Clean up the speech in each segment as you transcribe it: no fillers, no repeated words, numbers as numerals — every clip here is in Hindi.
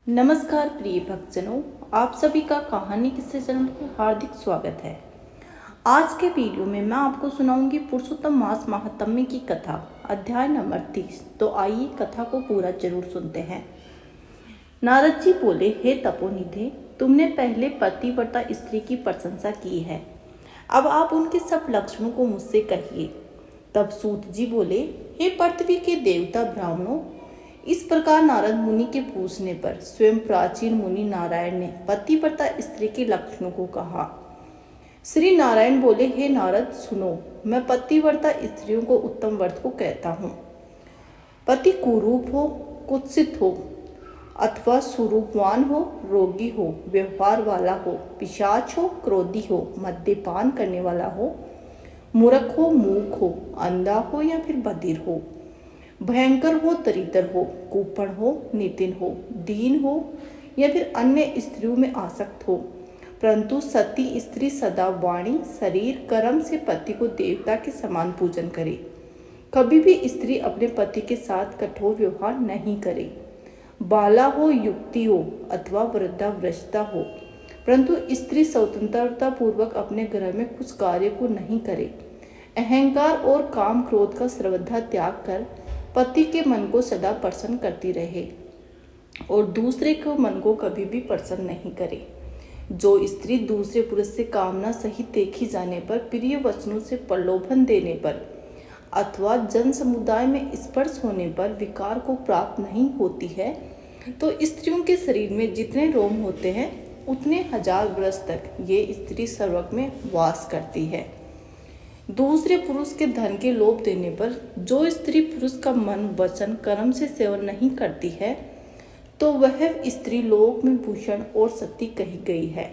नमस्कार प्रिय भक्तजनों, आप सभी का कहानी किस्से चैनल में हार्दिक स्वागत है। आज के वीडियो में मैं आपको सुनाऊंगी पुरुषोत्तम मास महात्म्य की कथा, अध्याय नंबर 30। तो आइए कथा को पूरा जरूर सुनते हैं। नारद जी बोले, हे तपोनिधे, तुमने पहले पतिव्रता स्त्री की प्रशंसा की है, अब आप उनके सब लक्षणों को मुझसे कहिए। तब सूत जी बोले, हे पृथ्वी के देवता ब्राह्मणों, इस प्रकार नारद मुनि के पूछने पर स्वयं प्राचीन मुनि नारायण ने पतिव्रता स्त्री के लक्षणों को कहा। श्री नारायण बोले, हे नारद सुनो, मैं पतिव्रता स्त्रियों को उत्तम व्रत को कहता हूँ। पति कुरूप हो, कुत्सित हो अथवा सुरूपवान हो, रोगी हो, व्यवहार वाला हो, पिशाच हो, क्रोधी हो, मद्यपान करने वाला हो, मूर्ख हो, मूक हो, अंधा हो या फिर बधिर हो, भयंकर हो, दरिद्र हो, कुपण हो, नितिन हो, दीन हो या फिर अन्य स्त्रियों में आसक्त हो, परंतु सती स्त्री सदा वाणी शरीर कर्म से पति को देवता के समान पूजन करे। कभी भी स्त्री अपने पति के साथ कठोर व्यवहार नहीं करे। बाला हो, युक्ति हो अथवा वृद्धावस्था हो, परंतु स्त्री स्वतंत्रता पूर्वक अपने घर में कुछ कार्य को नहीं करे। अहंकार और काम क्रोध का सर्वथा त्याग कर पति के मन को सदा प्रसन्न करती रहे और दूसरे के मन को कभी भी प्रसन्न नहीं करे। जो स्त्री दूसरे पुरुष से कामना सहित देखी जाने पर, प्रिय वचनों से प्रलोभन देने पर अथवा जन समुदाय में स्पर्श होने पर विकार को प्राप्त नहीं होती है, तो स्त्रियों के शरीर में जितने रोम होते हैं उतने हजार वर्ष तक ये स्त्री स्वर्ग में वास करती है। दूसरे पुरुष के धन के लोभ देने पर जो स्त्री पुरुष का मन वचन कर्म से सेवन नहीं करती है, तो वह स्त्री लोक में भूषण और सती कही गई है।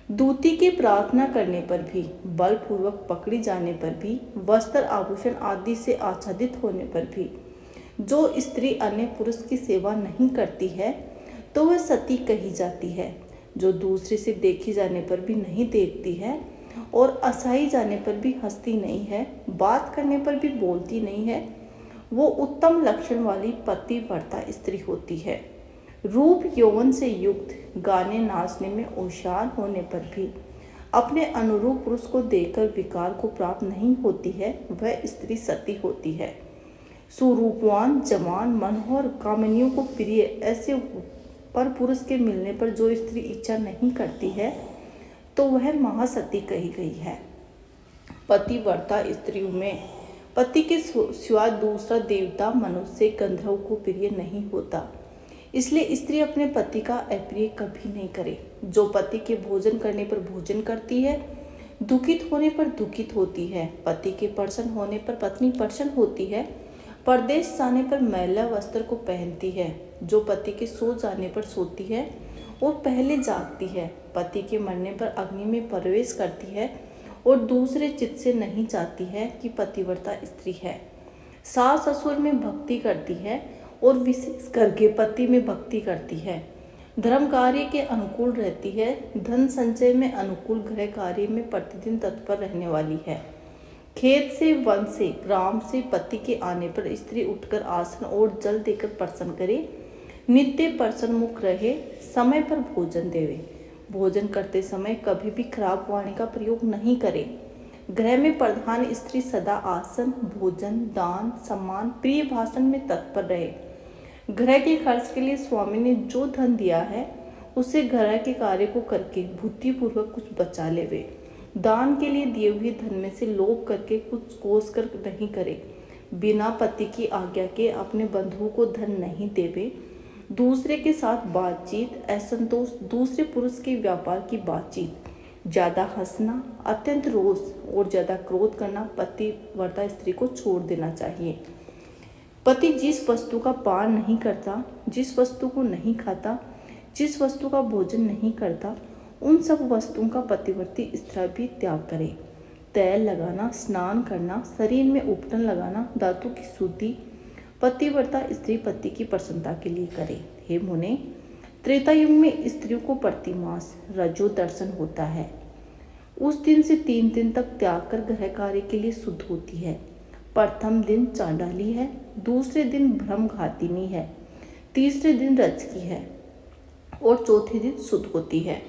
दूती के प्रार्थना करने पर भी, बलपूर्वक पकड़ी जाने पर भी, वस्त्र आभूषण आदि से आच्छादित होने पर भी जो स्त्री अन्य पुरुष की सेवा नहीं करती है, तो वह सती कही जाती है। जो दूसरे से देखी जाने पर भी नहीं देखती है और हंसाई जाने पर भी हंसती नहीं है, बात करने पर भी बोलती नहीं है, वो उत्तम लक्षण वाली पतिव्रता स्त्री होती है। रूप यौवन से युक्त, गाने नाचने में होशियार होने पर भी अपने अनुरूप पुरुष को देखकर विकार को प्राप्त नहीं होती है, वह स्त्री सती होती है। सुरूपवान, जवान, मनोहर, कामनियों को प्रिय ऐसे पर पुरुष के मिलने पर जो स्त्री इच्छा नहीं करती है, तो वह महासती कही गई है। पतिव्रता स्त्रियों में पति के सिवा दूसरा देवता, मनुष्य, गंधर्व को प्रिय नहीं होता, इसलिए स्त्री अपने पति का अप्रिय कभी नहीं करे। जो पति के भोजन करने पर भोजन करती है, दुखित होने पर दुखित होती है, पति के प्रसन्न होने पर पत्नी प्रसन्न होती है, परदेश जाने पर मैला वस्त्र को पहनती है, जो पति के सो जाने पर सोती है और पहले जागती है, पति के मरने पर अग्नि में प्रवेश करती है और दूसरे चित्त से नहीं चाहती है कि पतिव्रता स्त्री है। सास ससुर में भक्ति करती है और विशेष करके पति में भक्ति करती है। धर्म कार्य के अनुकूल रहती है, धन संचय में अनुकूल, गृह कार्य में प्रतिदिन तत्पर रहने वाली है। खेत से, वन से, ग्राम से पति के आने पर स्त्री उठकर आसन और जल देकर प्रसन्न करे, नित्य प्रसन्न मुख रहे, समय पर भोजन देवे, भोजन करते समय कभी भी खराब वाणी का प्रयोग नहीं करे। गृह में प्रधान स्त्री सदा आसन, भोजन, दान, सम्मान, प्रिय भाषण में तत्पर रहे। घर के खर्च के लिए स्वामी ने जो धन दिया है, उसे घर के कार्य को करके बुद्धिपूर्वक कुछ बचा लेवे। दान के लिए दिए हुए धन में से लोभ करके कुछ कोस कर नहीं करे। बिना पति की आज्ञा के अपने बंधुओं को धन नहीं देवे। दूसरे के साथ बातचीत, असंतोष, दूसरे पुरुष के व्यापार की बातचीत, ज़्यादा हंसना, अत्यंत रोष और ज़्यादा क्रोध करना पतिव्रता स्त्री को छोड़ देना चाहिए। पति जिस वस्तु का पान नहीं करता, जिस वस्तु को नहीं खाता, जिस वस्तु का भोजन नहीं करता, उन सब वस्तुओं का पतिव्रती स्त्री भी त्याग करे। तैल लगाना, स्नान करना, शरीर में उपटन लगाना, दांतों की शुद्धि पतिव्रता स्त्री पति की प्रसन्नता के लिए करे। हे मुने, त्रेता युग में स्त्रियों को प्रतिमास रजो दर्शन होता है। उस दिन से 3 दिन तक त्याग कर गृह कार्य के लिए शुद्ध होती है। प्रथम दिन चांडाली है, दूसरे दिन ब्रह्मघातिनी है, तीसरे दिन रजकी है। और चौथे दिन शुद्ध होती है।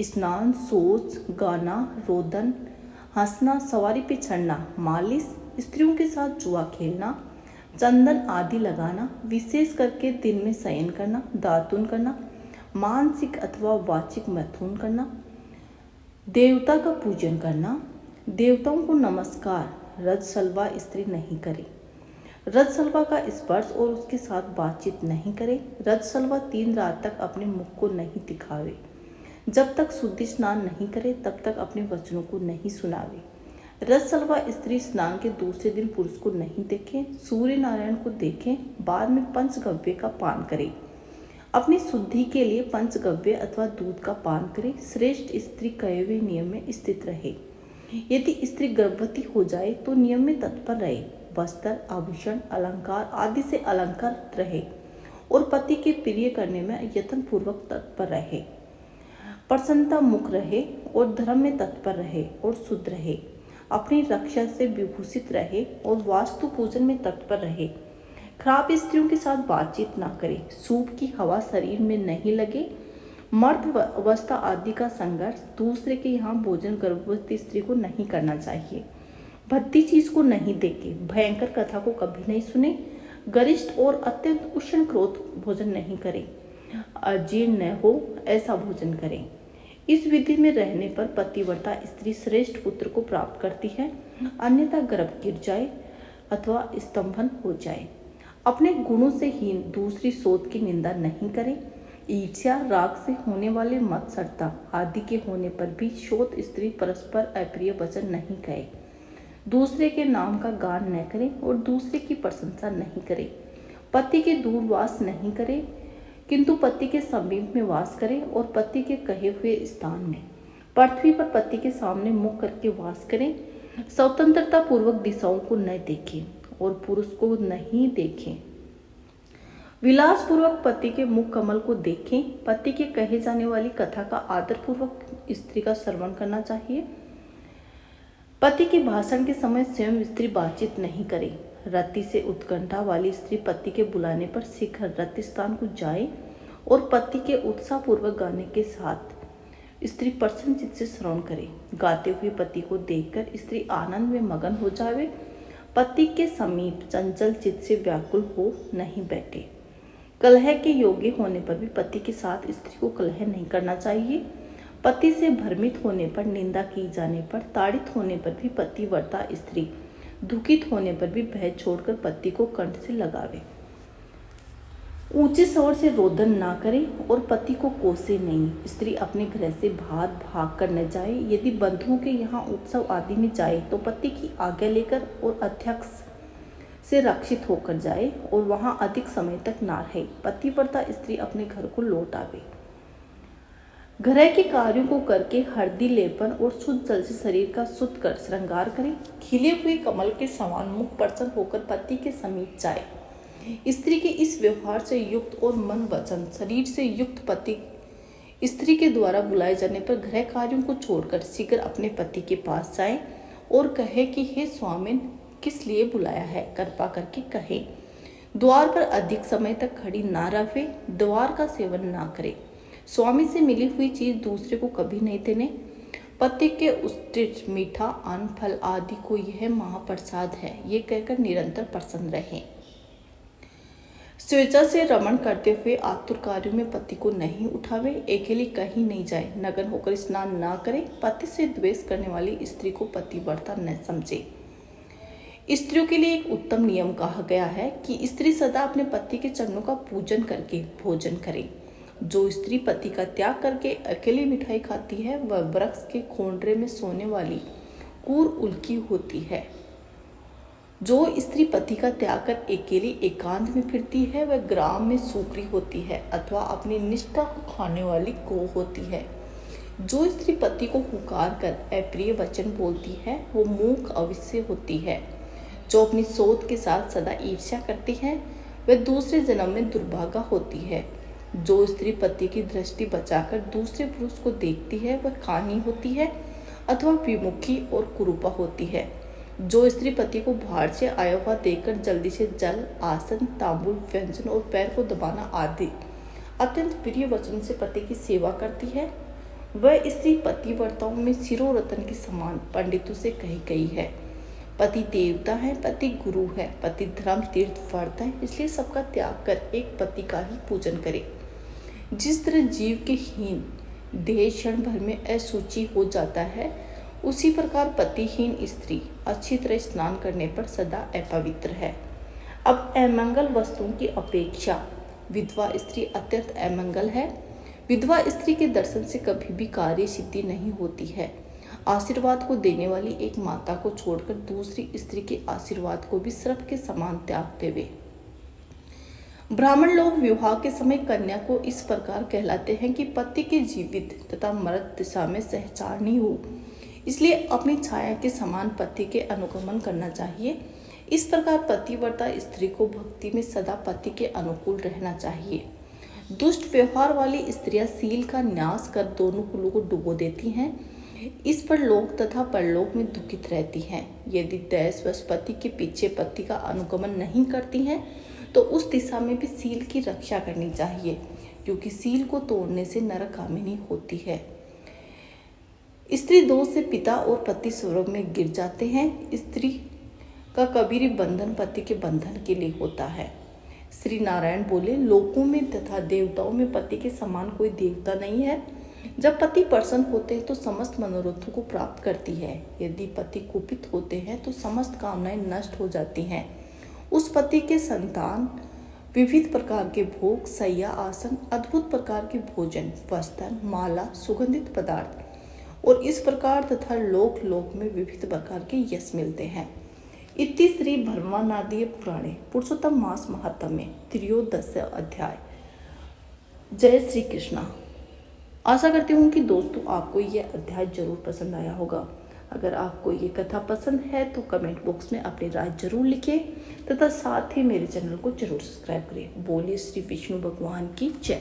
स्नान, शौच, गाना, रोदन, हंसना, सवारी पे चढ़ना, मालिश, स्त्रियों के साथ जुआ खेलना, चंदन आदि लगाना, विशेष करके दिन में शयन करना, दातुन करना, मानसिक अथवा वाचिक मैथुन करना, देवता का पूजन करना, देवताओं को नमस्कार, रजसलवा स्त्री नहीं करे, रजसलवा का स्पर्श और उसके साथ बातचीत नहीं करे, रजसलवा 3 रात तक अपने मुख को नहीं दिखावे, जब तक शुद्धि स्नान नहीं करे तब तक अपने वचनों को नहीं सुनावे, रजसलवा स्त्री स्नान के दूसरे दिन पुरुष को नहीं देखे, सूर्य नारायण को देखे, बाद में पंचगव्य का पान करे, अपनी शुद्धि के लिए पंचगव्य अथवा दूध का पान करे, श्रेष्ठ स्त्री कहे हुए नियम में स्थित रहे। यदि स्त्री गर्भवती हो जाए तो नियम में तत्पर रहे, वस्त्र, आभूषण, अलंकार आदि से अलंकार रहे और पति के प्रिय करने में यत्न पूर्वक तत्पर रहे, प्रसन्नता मुख रहे और धर्म में तत्पर रहे और शुद्ध रहे, अपनी रक्षा से विभूषित रहे और वास्तु पूजन में तत्पर रहे, खराब स्त्रियों के साथ बातचीत ना करे, सूप की हवा शरीर में नहीं लगे, मर्द अवस्था आदि का संघर्ष, दूसरे के यहाँ भोजन गर्भवती स्त्री को नहीं करना चाहिए, भद्दी चीज को नहीं देखे, भयंकर कथा को कभी नहीं सुने, गरिष्ठ और अत्यंत उष्ण क्रोध भोजन नहीं करें, अजीर्ण न हो ऐसा भोजन करें। इस विधि में रहने पर पतिव्रता स्त्री श्रेष्ठ पुत्र को प्राप्त करती है, अन्यथा गर्भ गिर जाए अथवा स्तंभन हो जाए। अपने गुणों से हीन दूसरी सोच की निंदा नहीं करें, ईर्ष्या, राग से होने वाले मत्सरता आदि के होने पर भी शोध स्त्री परस्पर अप्रिय वचन नहीं कहे, दूसरे के नाम का गान न करे और दूसरे की प्रशंसा नहीं करे, पति के दूर वास नहीं करे किंतु पति के समीप में वास करे और पति के कहे हुए स्थान में पृथ्वी पर पति के सामने मुख करके वास करें, स्वतंत्रता पूर्वक दिशाओं को न देखें और पुरुष को नहीं देखें, विलास पूर्वक पति के मुख कमल को देखें, पति के कहे जाने वाली कथा का आदर पूर्वक स्त्री का श्रवण करना चाहिए, पति के भाषण के समय स्वयं स्त्री बातचीत नहीं करे, रति से उत्कंठा वाली स्त्री पति के बुलाने पर शीघ्र रति स्थान को जाए और पति के उत्साह पूर्वक गाने के साथ स्त्री प्रसन्न चित्त से श्रवण करे, गाते हुए पति को देखकर स्त्री आनंद में मगन हो जावे, पति के समीप चंचल चित्त से व्याकुल हो नहीं बैठे, कलह के योग्य होने पर भी पति के साथ स्त्री को कलह नहीं करना चाहिए, पति से भ्रमित होने पर, निंदा की जाने पर, ताड़ित होने पर भी पतिव्रता स्त्री, दुखित होने पर भी भय छोड़कर पति को कंठ से लगावे, ऊंचे स्वर से रोदन ना करे और पति को कोसे नहीं, स्त्री अपने घर से भाग कर न जाए, यदि बंधुओं के यहाँ उत्सव आदि में जाए तो पति की आज्ञा लेकर और अध्यक्ष से रक्षित होकर जाए और वहां अधिक समय तक ना रहे, पतिव्रता स्त्री अपने घर को लौट आवे, घर के कार्यों को करके हल्दी लेपन और शुद्ध जल से शरीर का शुद्ध कर श्रृंगार करें, खिले हुए कमल के समान मुख प्रसन्न होकर पति के समीप जाए, स्त्री के इस व्यवहार से युक्त और मन वचन शरीर से युक्त पति स्त्री के द्वारा बुलाए जाने पर गृह कार्यों को छोड़कर शीघ्र अपने पति के पास जाए और कहे कि हे स्वामिन किस लिए बुलाया है, कृपा करके कहे, द्वार पर अधिक समय तक खड़ी ना रहे, द्वार का सेवन ना करे, स्वामी से मिली हुई चीज दूसरे को कभी नहीं देने, पति के उष्ट मीठा अन्न फल आदि को यह महाप्रसाद है ये कहकर निरंतर प्रसन्न रहे, स्वेच्छा से रमण करते हुए आतुर कार्यों में पति को नहीं उठावे, अकेली कहीं नहीं जाए, नग्न होकर स्नान ना करे, पति से द्वेष करने वाली स्त्री को पतिव्रता न समझे। स्त्रियों के लिए एक उत्तम नियम कहा गया है कि स्त्री सदा अपने पति के चरणों का पूजन करके भोजन करे। जो स्त्री पति का त्याग करके अकेली मिठाई खाती है वह वृक्ष के खोंडरे में सोने वाली कूर उल्की होती है। जो स्त्री पति का त्याग कर अकेली एकांत में फिरती है वह ग्राम में सूकरी होती है अथवा अपनी निष्ठा को खाने वाली गौ होती है। जो स्त्री पति को पुकार कर अप्रिय वचन बोलती है वो मूक अवश्य होती है। जो अपनी सोच के साथ सदा ईर्ष्या करती है वह दूसरे जन्म में दुर्भागा होती है। जो स्त्री पति की दृष्टि बचाकर दूसरे पुरुष को देखती है वह कानी होती है अथवा विमुखी और कुरूपा होती है। जो स्त्री पति को बाहर से आया हुआ देखकर जल्दी से जल, आसन, तांबुल, व्यंजन और पैर को दबाना आदि अत्यंत प्रिय वचन से पति की सेवा करती है। वह स्त्री पतिव्रताओं में सिरो रतन के समान पंडितों से कही गई है। पति देवता है, पति गुरु है, पति धर्म तीर्थ व्रत है, इसलिए सबका त्याग कर एक पति का ही पूजन करे। जिस तरह जीव के हीन देह क्षण भर में असुचि हो जाता है, उसी प्रकार पतिहीन स्त्री अच्छी तरह स्नान करने पर सदा अपवित्र है। अब अमंगल वस्तुओं की अपेक्षा विधवा स्त्री अत्यंत अमंगल है। विधवा स्त्री के दर्शन से कभी भी कार्य सिद्धि नहीं होती है। आशीर्वाद को देने वाली एक माता को छोड़कर दूसरी स्त्री के आशीर्वाद को भी सर्प के समान त्यागते वे। ब्राह्मण लोग विवाह के समय कन्या को इस प्रकार कहलाते हैं कि पति के जीवित तथा मृत दिशा में सहचारणी हो, इसलिए अपनी छाया के समान पति के अनुगमन करना चाहिए। इस प्रकार पतिव्रता स्त्री को भक्ति में सदा पति के अनुकूल रहना चाहिए। दुष्ट व्यवहार वाली स्त्रियां सील का न्यास कर दोनों कुलों को डुबो देती हैं। इस पर लोक तथा परलोक में दुखित रहती हैं। यदि दैववश पति के पीछे पति का अनुगमन नहीं करती हैं तो उस दिशा में भी सील की रक्षा करनी चाहिए, क्योंकि सील को तोड़ने से नरकामिनी होती है। स्त्री दोष से पिता और पति स्वर्ग में गिर जाते हैं। स्त्री का कबीरी बंधन पति के बंधन के लिए होता है। श्री नारायण बोले, लोकों में तथा देवताओं में पति के समान कोई देवता नहीं है। जब पति प्रसन्न होते हैं तो समस्त मनोरथों को प्राप्त करती है। यदि पति कुपित होते हैं तो समस्त कामनाएं नष्ट हो जाती हैं। उस पति के संतान विविध प्रकार के भोग, सैया, आसन, अद्भुत प्रकार के भोजन, वस्त्र, माला, सुगंधित पदार्थ और इस प्रकार तथा लोक लोक में विविध प्रकार के यश मिलते हैं। इति श्री ब्रह्मांडादि पुराणे पुरुषोत्तम मास महात्म्य त्रयोदश अध्याय। जय श्री कृष्णा। आशा करती हूँ कि दोस्तों आपको यह अध्याय जरूर पसंद आया होगा। अगर आपको ये कथा पसंद है तो कमेंट बॉक्स में अपनी राय जरूर लिखें तथा साथ ही मेरे चैनल को जरूर सब्सक्राइब करें। बोलिए श्री विष्णु भगवान की जय।